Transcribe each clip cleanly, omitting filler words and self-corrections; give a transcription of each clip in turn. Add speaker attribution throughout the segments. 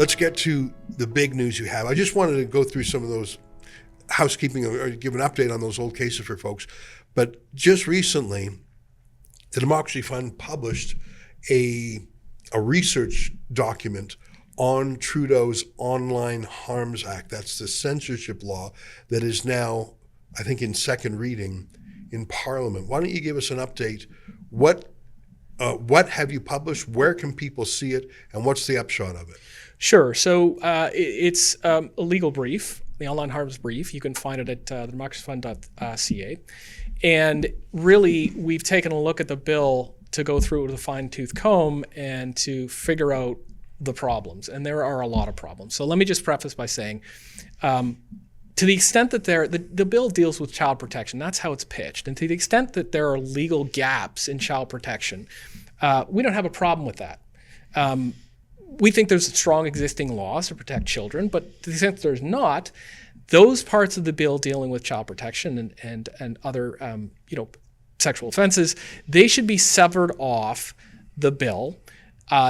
Speaker 1: Let's get to the big news you have. I just wanted to go through some of those housekeeping or give an update on those old cases for folks. But just recently, the Democracy Fund published a research document on Trudeau's Online Harms Act. That's the censorship law that is now, I think, in second reading in Parliament. Why don't you give us an update? What have you published? Where can people see it? And what's the upshot of it?
Speaker 2: Sure. So it's a legal brief, the Online Harms Brief. You can find it at democracyfund.ca. And really, we've taken a look at the bill to go through it with a fine-tooth comb and to figure out the problems. And there are a lot of problems. So let me just preface by saying, to the extent that the bill deals with child protection, that's how it's pitched. And to the extent that there are legal gaps in child protection, we don't have a problem with that. We think there's strong existing laws to protect children, but to the extent there's not, those parts of the bill dealing with child protection and other sexual offenses, they should be severed off the bill,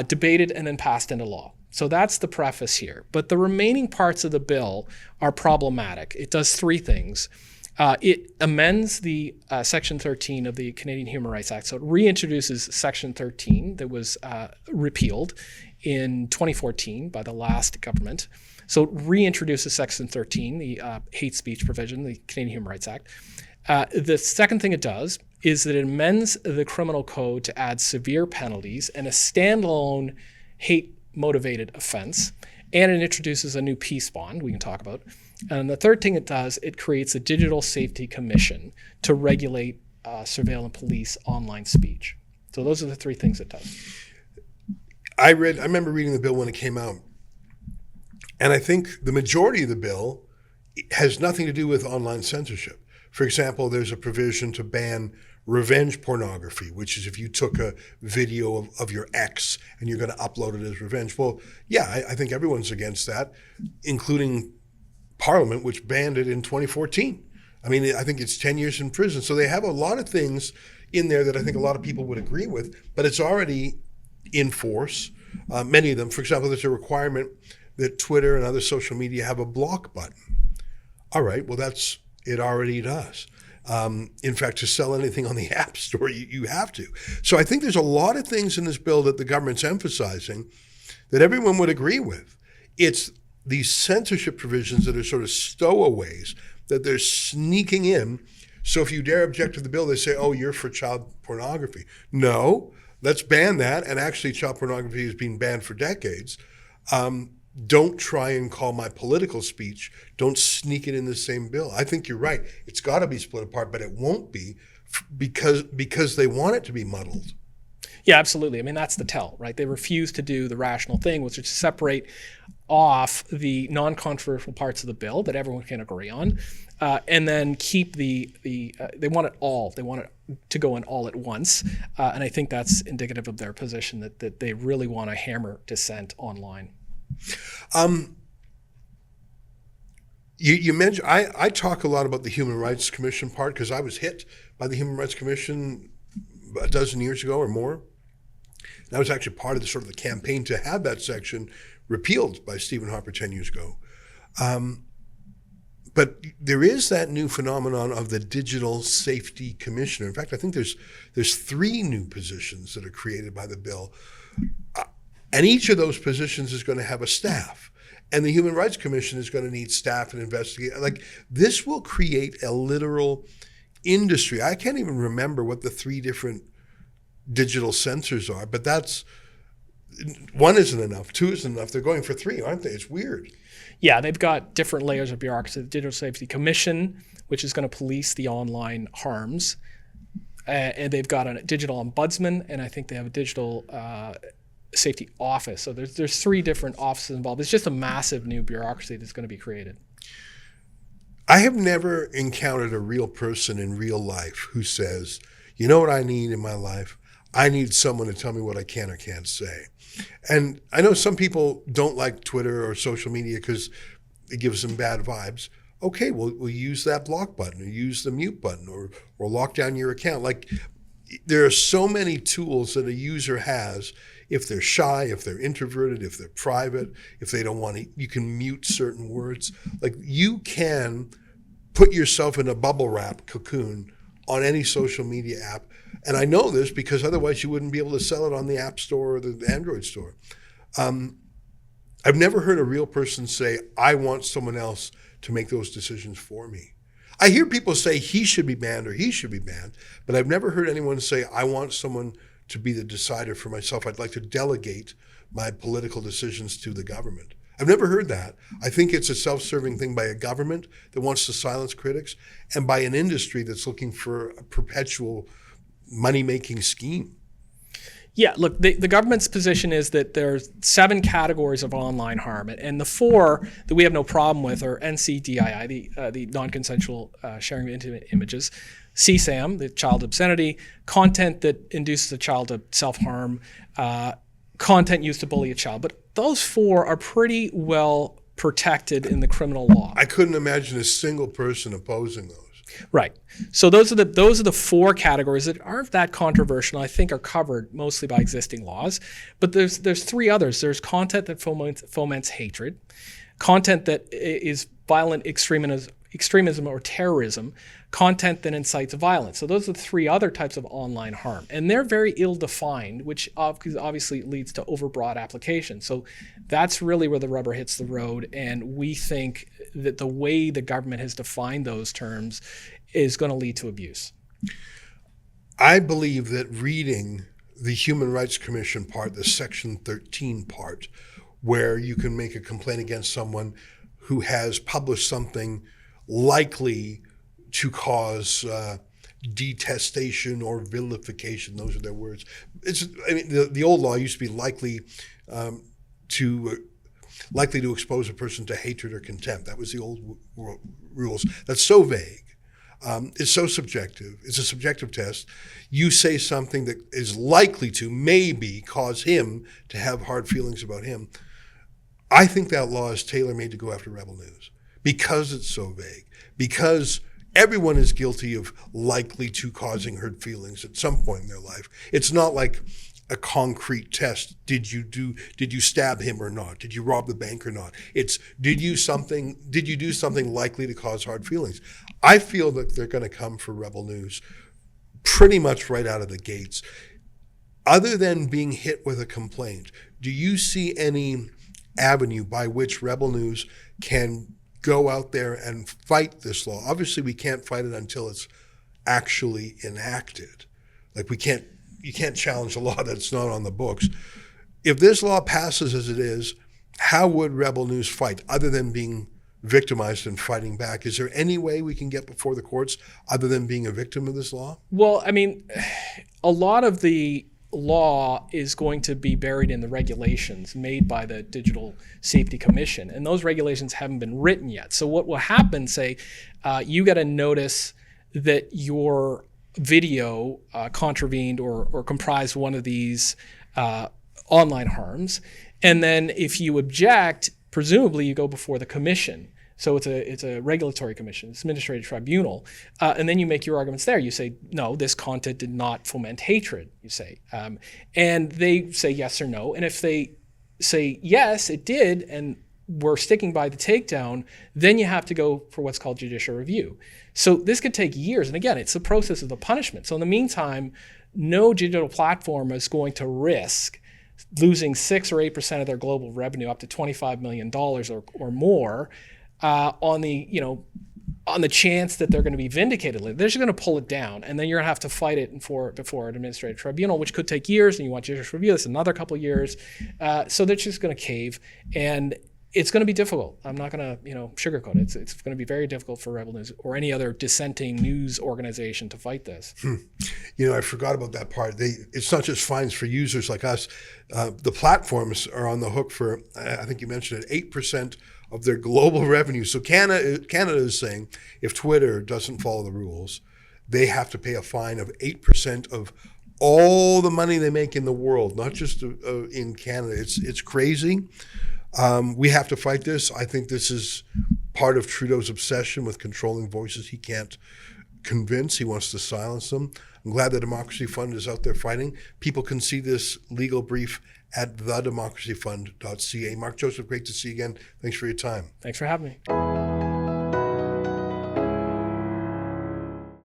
Speaker 2: debated, and then passed into law. So that's the preface here. But the remaining parts of the bill are problematic. It does three things. It amends the Section 13 of the Canadian Human Rights Act. So it reintroduces Section 13 that was repealed in 2014 by the last government. So it reintroduces Section 13, the hate speech provision, the Canadian Human Rights Act. The second thing it does is that it amends the criminal code to add severe penalties and a standalone hate-motivated offense, and it introduces a new peace bond we can talk about. And the third thing it does, it creates a Digital Safety Commission to regulate surveillance police online speech. So those are the three things it does.
Speaker 1: I remember reading the bill when it came out, and I think the majority of the bill has nothing to do with online censorship. For example, there's a provision to ban revenge pornography, which is if you took a video of your ex and you're going to upload it as revenge. Well, yeah, I think everyone's against that, including Parliament, which banned it in 2014. I mean, I think it's 10 years in prison. So they have a lot of things in there that I think a lot of people would agree with, but it's already in force. Many of them, for example, there's a requirement that Twitter and other social media have a block button. All right, well, it already does. In fact, to sell anything on the App Store, you have to. So I think there's a lot of things in this bill that the government's emphasizing that everyone would agree with. It's these censorship provisions that are sort of stowaways that they're sneaking in. So if you dare object to the bill, they say, oh, you're for child pornography. No, let's ban that. And actually, child pornography has been banned for decades. Don't try and call my political speech. Don't sneak it in the same bill. I think you're right. It's got to be split apart, but it won't be because they want it to be muddled.
Speaker 2: Yeah, absolutely. I mean, that's the tell, right? They refuse to do the rational thing, which is to separate off the non-controversial parts of the bill that everyone can agree on, and then keep they want it all. They want it to go in all at once, and I think that's indicative of their position that they really want to hammer dissent online.
Speaker 1: You mentioned, I talk a lot about the Human Rights Commission part because I was hit by the Human Rights Commission a dozen years ago or more. And I was actually part of the campaign to have that section repealed by Stephen Harper 10 years ago. But there is that new phenomenon of the Digital Safety Commissioner. In fact, I think there's three new positions that are created by the bill. And each of those positions is going to have a staff. And the Human Rights Commission is going to need staff and investigate. Like, this will create a literal industry. I can't even remember what the three different digital censors are, but one isn't enough, two isn't enough. They're going for three, aren't they? It's weird.
Speaker 2: Yeah, they've got different layers of bureaucracy. The Digital Safety Commission, which is going to police the online harms. And they've got a digital ombudsman, and I think they have a digital safety office. So there's three different offices involved. It's just a massive new bureaucracy that's going to be created.
Speaker 1: I have never encountered a real person in real life who says, you know what I need in my life? I need someone to tell me what I can or can't say. And I know some people don't like Twitter or social media because it gives them bad vibes. Okay, we'll use that block button or use the mute button or lock down your account. Like, there are so many tools that a user has if they're shy, if they're introverted, if they're private, if they don't want to, you can mute certain words. Like, you can put yourself in a bubble wrap cocoon on any social media app. And I know this because otherwise you wouldn't be able to sell it on the App Store or the Android store. I've never heard a real person say, I want someone else to make those decisions for me. I hear people say he should be banned or he should be banned, but I've never heard anyone say, I want someone to be the decider for myself. I'd like to delegate my political decisions to the government. I've never heard that. I think it's a self-serving thing by a government that wants to silence critics and by an industry that's looking for a perpetual money-making scheme.
Speaker 2: Yeah, look, the government's position is that there's 7 categories of online harm, and the 4 that we have no problem with are NCDII, the non-consensual sharing of intimate images, CSAM, the child obscenity, content that induces a child to self-harm, content used to bully a child. But those 4 are pretty well protected in the criminal law.
Speaker 1: I couldn't imagine a single person opposing those.
Speaker 2: Right. So those are the 4 categories that aren't that controversial. I think are covered mostly by existing laws. But there's 3 others. There's content that foments hatred, content that is violent extremism or terrorism, content that incites violence. So those are the 3 other types of online harm. And they're very ill-defined, which obviously leads to overbroad application. So that's really where the rubber hits the road. And we think that the way the government has defined those terms is going to lead to abuse.
Speaker 1: I believe that reading the Human Rights Commission part, the Section 13 part, where you can make a complaint against someone who has published something likely to cause detestation or vilification. Those are their words. The old law used to be likely to expose a person to hatred or contempt. That was the old rules. That's so vague. It's so subjective. It's a subjective test. You say something that is likely to maybe cause him to have hard feelings about him. I think that law is tailor-made to go after Rebel News because it's so vague, because everyone is guilty of likely to causing hurt feelings at some point in their life. It's not like a concrete test. Did you stab him or not? Did you rob the bank or not? It's did you do something likely to cause hard feelings? I feel that they're going to come for Rebel News pretty much right out of the gates. Other than being hit with a complaint, do you see any avenue by which Rebel News can go out there and fight this law? Obviously, we can't fight it until it's actually enacted. Like, you can't challenge a law that's not on the books. If this law passes as it is, how would Rebel News fight other than being victimized and fighting back? Is there any way we can get before the courts other than being a victim of this law?
Speaker 2: Well, I mean, a lot of the law is going to be buried in the regulations made by the Digital Safety Commission, and those regulations haven't been written yet. So what will happen, say, you get a notice that your video contravened or comprised one of these online harms, and then if you object, presumably you go before the commission. So it's a regulatory commission, it's an administrative tribunal, and then you make your arguments there. You say, no, this content did not foment hatred, you say. And they say yes or no. And if they say, yes, it did, and we're sticking by the takedown, then you have to go for what's called judicial review. So this could take years. And again, it's the process of the punishment. So in the meantime, no digital platform is going to risk losing 6 or 8% of their global revenue, up to $25 million or more, on the chance that they're going to be vindicated. They're just going to pull it down, and then you're going to have to fight it before an administrative tribunal, which could take years, and you want judicial review, that's another couple of years. So they're just going to cave, and it's going to be difficult. I'm not going to sugarcoat it. It's going to be very difficult for Rebel News or any other dissenting news organization to fight this.
Speaker 1: I forgot about that part. It's not just fines for users like us. The platforms are on the hook for, I think you mentioned it, 8% of their global revenue. So Canada is saying if Twitter doesn't follow the rules, they have to pay a fine of 8% of all the money they make in the world, not just in Canada. It's crazy. We have to fight this. I think this is part of Trudeau's obsession with controlling voices he can't convince. He wants to silence them. I'm glad the Democracy Fund is out there fighting. People can see this legal brief at thedemocracyfund.ca. Mark Joseph, great to see you again. Thanks for your time.
Speaker 2: Thanks for having me.